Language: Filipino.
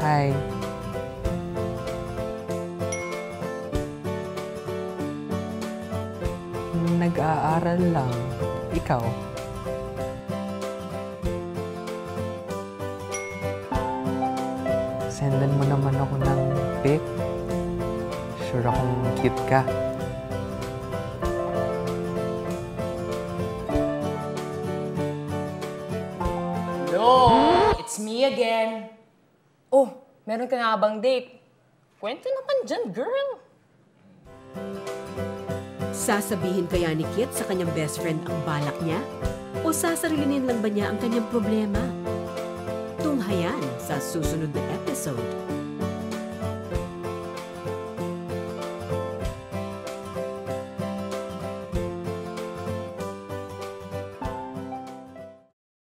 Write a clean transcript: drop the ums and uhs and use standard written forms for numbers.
Hi. Nag-aaral lang. Ikaw? Sendan mo naman ako ng pic. Sure akong cute ka. Hello! It's me again. Oh, meron ka nga bang date? Kwento naman dyan, girl. Sasabihin kaya ni Kit sa kanyang best friend ang balak niya? O sasarilinin lang ba niya ang kanyang problema? Tunghayan sa susunod na episode.